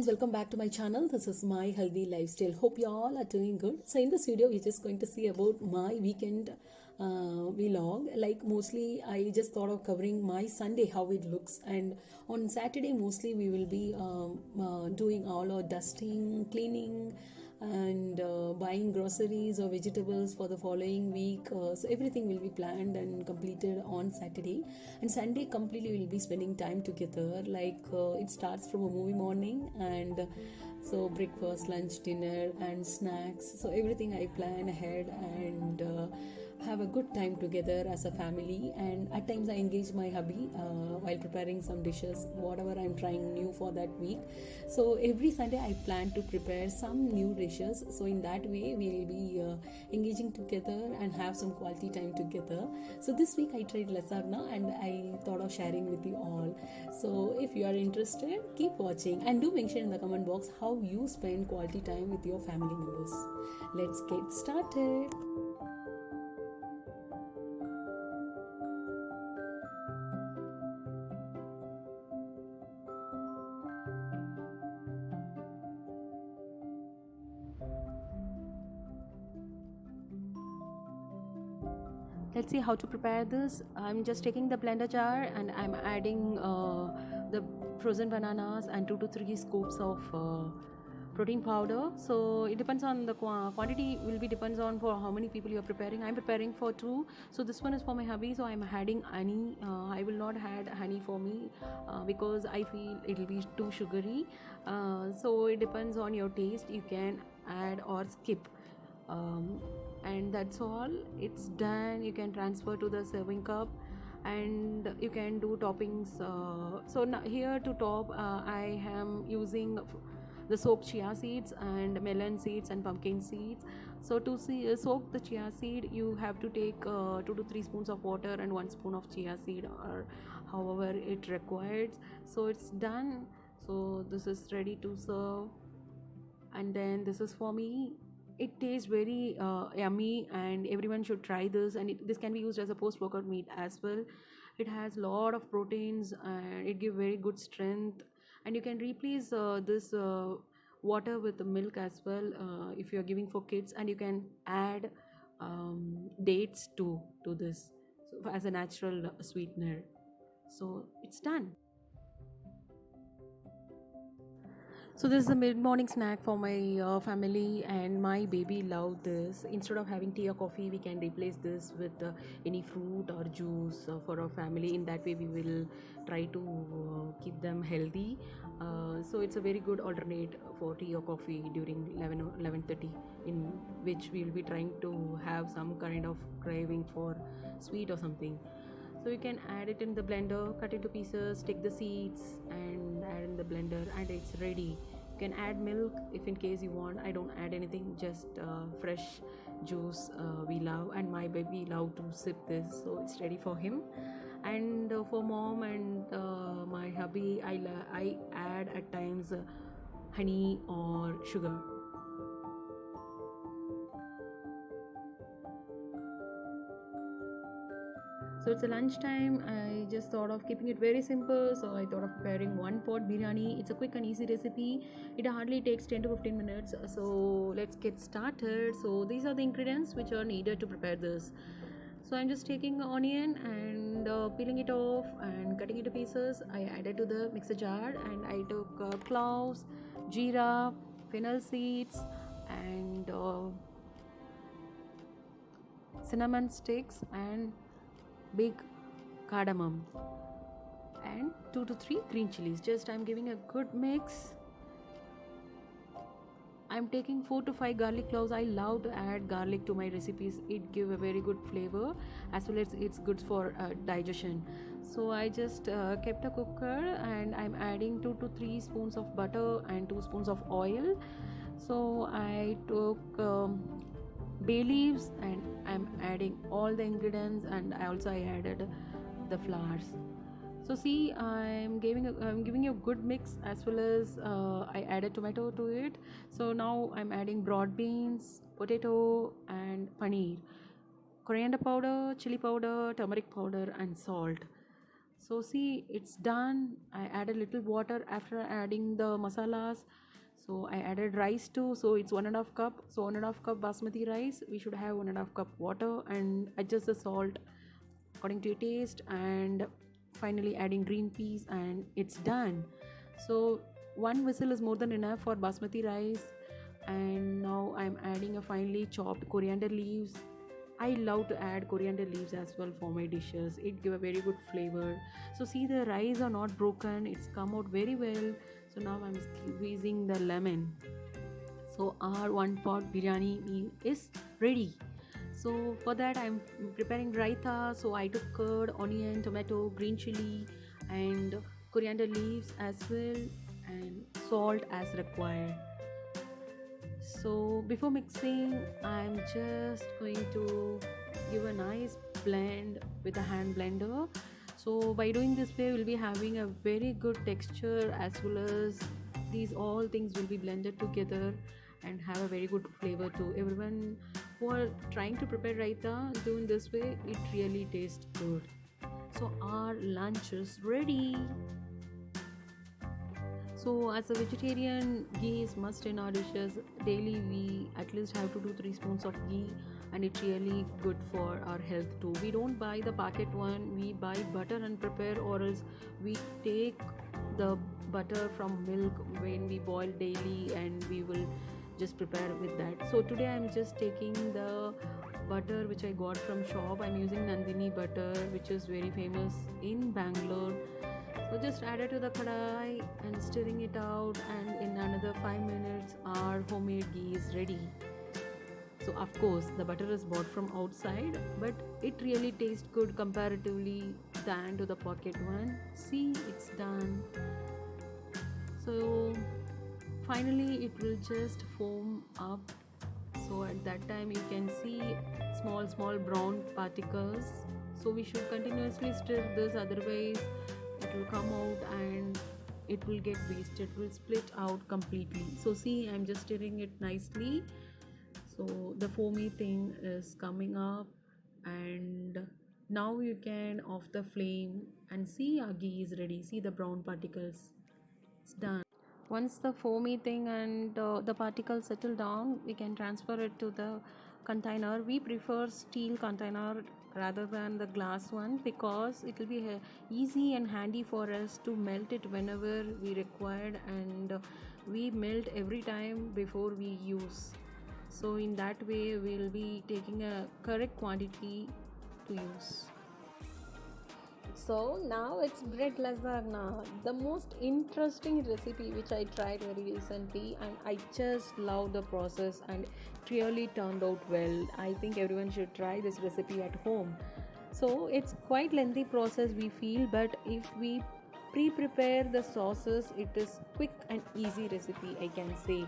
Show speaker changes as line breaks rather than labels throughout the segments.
friends, welcome back to my channel. This is my healthy lifestyle. Hope you all are doing good. So in this video we're just going to see about my weekend vlog. Like mostly I just thought of covering my Sunday, how it looks, and on Saturday mostly we will be doing all our dusting, cleaning, and buying groceries or vegetables for the following week. So everything will be planned and completed on Saturday, and Sunday completely will be spending time together. Like it starts from a movie morning, and so breakfast, lunch, dinner, and snacks. So everything I plan ahead and have a good time together as a family. And at times I engage my hubby while preparing some dishes, whatever I'm trying new for that week. So every Sunday I plan to prepare some new dishes, so in that way we'll be engaging together and have some quality time together. So this week I tried lasagna and I thought of sharing with you all. So if you are interested, keep watching and do mention in the comment box how you spend quality time with your family members. Let's get started. Let's see how to prepare this. I'm just taking the blender jar and I'm adding the frozen bananas and 2 to 3 scoops of protein powder. So it depends on the quantity, will be depends on for how many people you're preparing. I'm preparing for 2, so this one is for my hubby, so I'm adding honey. I will not add honey for me because I feel it will be too sugary. So it depends on your taste, you can add or skip. And that's all, it's done. You can transfer to the serving cup and you can do toppings. So now here to top I am using the soaked chia seeds and melon seeds and pumpkin seeds. So to soak the chia seed, you have to take 2 to 3 spoons of water and 1 spoon of chia seed, or however it requires. So it's done. So this is ready to serve, and then this is for me. It tastes very yummy and everyone should try this, and this can be used as a post-workout meat as well. It has lot of proteins and it gives very good strength, and you can replace this water with the milk as well if you are giving for kids, and you can add dates to this, so as a natural sweetener. So it's done. So this is a mid-morning snack for my family, and my baby loved this. Instead of having tea or coffee, we can replace this with any fruit or juice for our family. In that way, we will try to keep them healthy. So it's a very good alternate for tea or coffee during 11 or 11:30, in which we will be trying to have some kind of craving for sweet or something. So you can add it in the blender, cut into pieces, take the seeds and add in the blender, and it's ready. You can add milk if in case you want. I don't add anything, just fresh juice we love, and my baby love to sip this, so it's ready for him. And for mom and my hubby, I add at times honey or sugar. So it's a lunchtime. I just thought of keeping it very simple, so I thought of preparing one pot biryani. It's a quick and easy recipe. It hardly takes 10 to 15 minutes. So let's get started. So these are the ingredients which are needed to prepare this. So I'm just taking onion and peeling it off and cutting it to pieces. I added to the mixer jar, and I took cloves, jeera, fennel seeds, and cinnamon sticks, and big cardamom, and 2 to 3 green chilies. Just I'm giving a good mix. I'm taking 4 to 5 garlic cloves. I love to add garlic to my recipes. It gives a very good flavor, as well as it's good for digestion. So I just kept a cooker, and I'm adding 2 to 3 spoons of butter and 2 spoons of oil. So I took bay leaves, and I'm adding all the ingredients, and I added the flowers. So see, I'm giving you a good mix, as well as I added tomato to it. So now I'm adding broad beans, potato, and paneer, coriander powder, chili powder, turmeric powder, and salt. So see, it's done. I added little water after adding the masalas. So I added rice too. So it's 1.5 cup. So 1.5 cup basmati rice. We should have 1.5 cup water and adjust the salt according to your taste. And finally adding green peas and it's done. So one whistle is more than enough for basmati rice. And now I'm adding a finely chopped coriander leaves. I love to add coriander leaves as well for my dishes. It give a very good flavor. So see, the rice are not broken. It's come out very well. So now I'm squeezing the lemon. So our one pot biryani meal is ready. So for that I'm preparing raita. So I took curd, onion, tomato, green chili, and coriander leaves as well, and salt as required. So before mixing, I'm just going to give a nice blend with a hand blender. So by doing this way, we'll be having a very good texture, as well as these all things will be blended together and have a very good flavor too. Everyone who are trying to prepare raita, doing this way, it really tastes good. So our lunch is ready. So, as a vegetarian, ghee is must in our dishes. Daily, we at least have to do 3 spoons of ghee, and it's really good for our health too. We don't buy the packet one; we buy butter and prepare, or else we take the butter from milk when we boil daily, and we will just prepare with that. So today, I'm just taking the butter which I got from shop. I'm using Nandini butter, which is very famous in Bangalore. So just add it to the kadai and stirring it out, and in another 5 minutes our homemade ghee is ready. So of course the butter is bought from outside, but it really tastes good comparatively than to the pocket one. See, it's done. So finally it will just foam up. So at that time you can see small brown particles. So we should continuously stir this, otherwise it will come out and it will get wasted, it will split out completely. So see, I'm just stirring it nicely. So the foamy thing is coming up, and now you can off the flame and see our ghee is ready. See the brown particles, it's done. Once the foamy thing and the particles settle down, we can transfer it to the container. We prefer steel container rather than the glass one, because it will be easy and handy for us to melt it whenever we required, and we melt every time before we use. So in that way we'll be taking a correct quantity to use. So now it's bread lasagna, the most interesting recipe which I tried very recently, and I just love the process and it really turned out well. I think everyone should try this recipe at home. So it's quite lengthy process we feel, but if we pre-prepare the sauces, it is quick and easy recipe, I can say.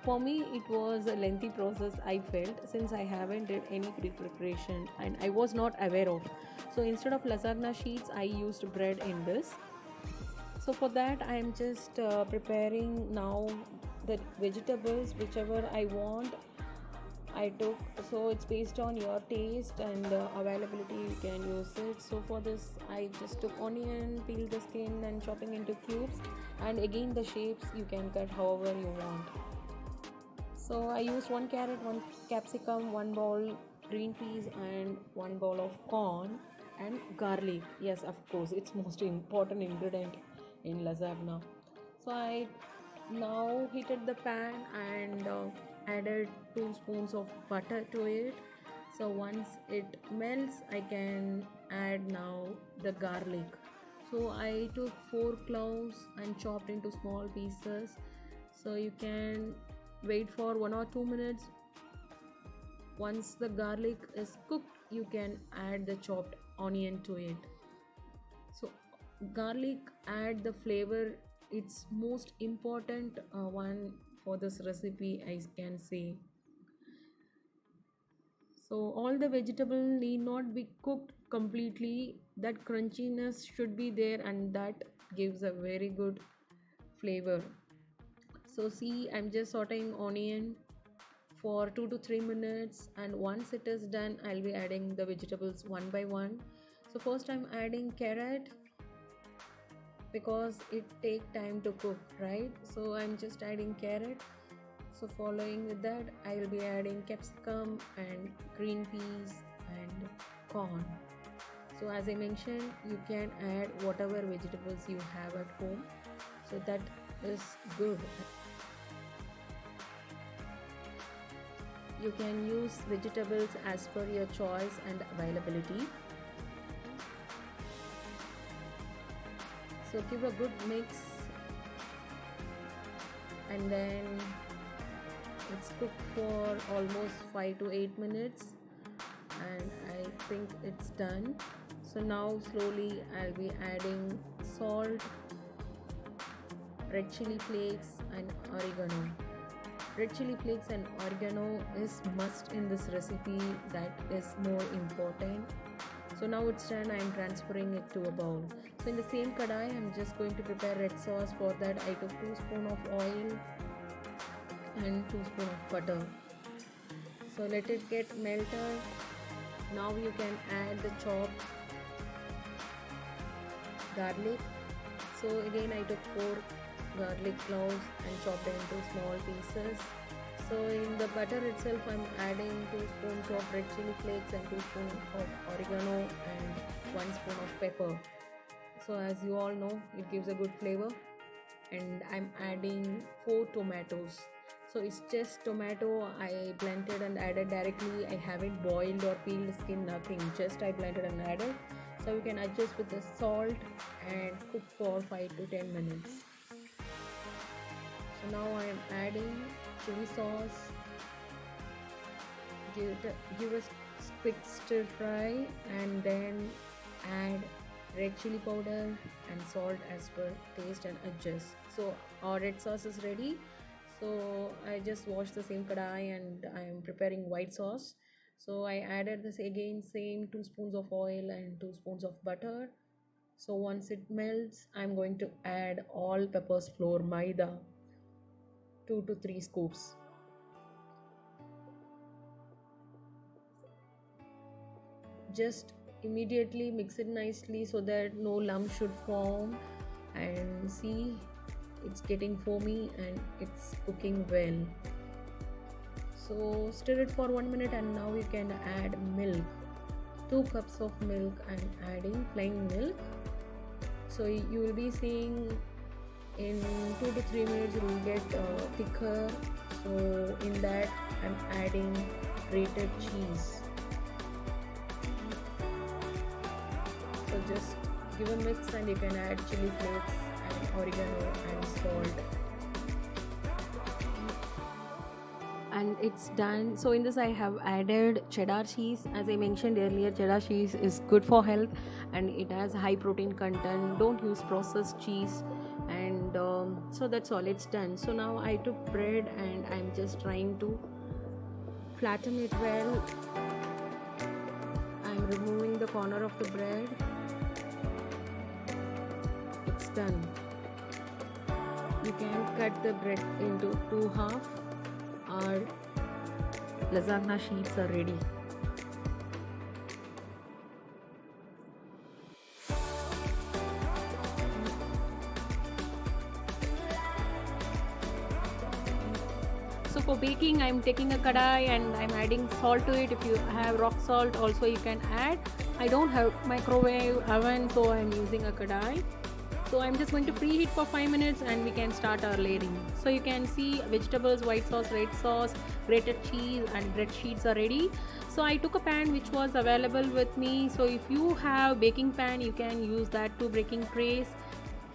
For me, it was a lengthy process, I felt, since I haven't did any pre-preparation and I was not aware of. So instead of lasagna sheets, I used bread in this. So for that, I am just preparing now the vegetables, whichever I want. I took, so it's based on your taste and availability, you can use it. So for this, I just took onion, peeled the skin and chopping into cubes, and again the shapes you can cut however you want. So I used 1 carrot, 1 capsicum, 1 bowl green peas, and 1 bowl of corn, and garlic. Yes, of course, it's most important ingredient in lasagna. So I now heated the pan and added 2 spoons of butter to it. So once it melts, I can add now the garlic. So I took 4 cloves and chopped into small pieces. So you can wait for 1 or 2 minutes. Once the garlic is cooked, you can add the chopped onion to it. So garlic add the flavor, it's most important one for this recipe, I can say. So all the vegetable need not be cooked completely, that crunchiness should be there, and that gives a very good flavor. So see, I'm just sauteing onion for 2 to 3 minutes, and once it is done, I'll be adding the vegetables one by one. So first I'm adding carrot, because it take time to cook, right? So I'm just adding carrot. So following with that, I will be adding capsicum and green peas and corn. So as I mentioned, you can add whatever vegetables you have at home, so that is good. You can use vegetables as per your choice and availability. So give a good mix, and then it's cooked for almost 5 to 8 minutes, and I think it's done. So now slowly I'll be adding salt, red chili flakes and oregano. Red chili flakes and oregano is must in this recipe, that is more important. So now it's done, I am transferring it to a bowl. So in the same kadai, I'm just going to prepare red sauce. For that I took 2 spoon of oil and 2 spoon of butter. So let it get melted. Now you can add the chopped garlic. So again I took 4 garlic cloves and chopped them into small pieces. So in the butter itself, I'm adding 2 spoons of red chili flakes and 2 spoons of oregano and 1 spoon of pepper. So as you all know, it gives a good flavor. And I'm adding 4 tomatoes. So it's just tomato I blended and added directly. I haven't boiled or peeled the skin, nothing. Just I blended and added. So you can adjust with the salt and cook for 5 to 10 minutes. So now I am adding chili sauce. Give a quick stir fry, and then add red chili powder and salt as per taste and adjust. So our red sauce is ready. So I just washed the same kadai and I am preparing white sauce. So I added this again, same 2 spoons of oil and 2 spoons of butter. So once it melts, I'm going to add all peppers flour maida, 2 to 3 scoops. Just immediately mix it nicely so that no lump should form, and see, it's getting foamy and it's cooking well. So stir it for 1 minute, and now you can add milk. 2 cups of milk I'm adding, plain milk. So you will be seeing in 2 to 3 minutes it will get thicker. So in that I'm adding grated cheese. So just give a mix, and you can add chili flakes and oregano and salt. And it's done. So in this I have added cheddar cheese. As I mentioned earlier, cheddar cheese is good for health and it has high protein content. Don't use processed cheese. And so that's all, it's done. So now I took bread and I'm just trying to flatten it well. I'm removing the corner of the bread. It's done. You can cut the bread into 2 halves. Our lasagna sheets are ready. So for baking, I'm taking a kadai and I'm adding salt to it. If you have rock salt also you can add. I don't have microwave oven, so I'm using a kadai. So I'm just going to preheat for 5 minutes and we can start our layering. So you can see vegetables, white sauce, red sauce, grated cheese and bread sheets are ready. So I took a pan which was available with me. So if you have baking pan, you can use that to baking trays.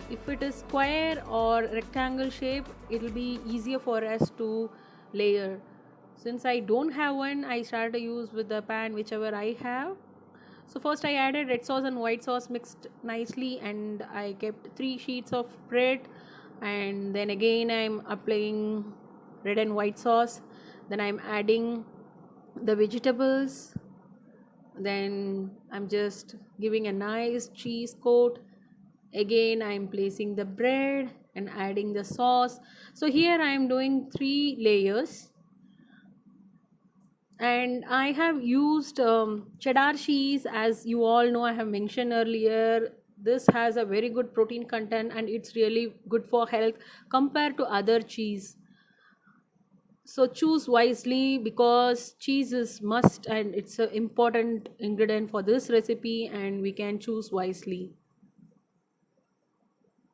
If it is square or rectangle shape, it will be easier for us to layer. Since I don't have one, I started to use with the pan whichever I have. So first I added red sauce and white sauce mixed nicely, and I kept 3 sheets of bread, and then again I'm applying red and white sauce. Then I'm adding the vegetables. Then I'm just giving a nice cheese coat. Again I'm placing the bread and adding the sauce. So here I'm doing 3 layers. And I have used cheddar cheese. As you all know, I have mentioned earlier, This has a very good protein content and it's really good for health compared to other cheese. So choose wisely because cheese is must and it's an important ingredient for this recipe, and we can choose wisely.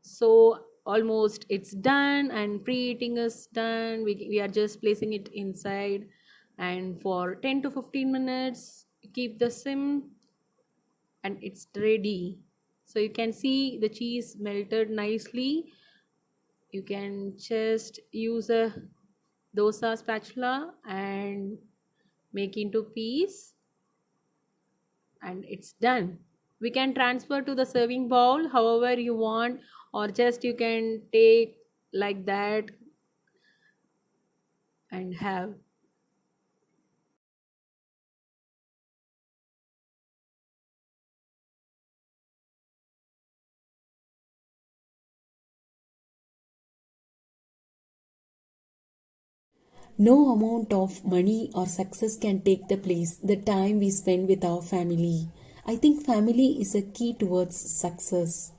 So almost it's done and preheating is done. We are just placing it inside, and for 10 to 15 minutes keep the sim, and it's ready. So you can see the cheese melted nicely. You can just use a dosa spatula and make into piece, and it's done. We can transfer to the serving bowl however you want, or just you can take like that and have.
No amount of money or success can take the place the time we spend with our family. I think family is a key towards success.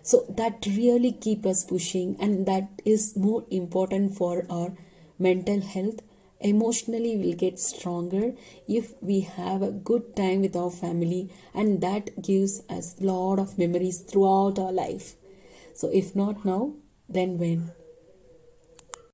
So that really keep us pushing, and that is more important for our mental health. Emotionally we'll get stronger if we have a good time with our family, and that gives us lot of memories throughout our life. So if not now, then when?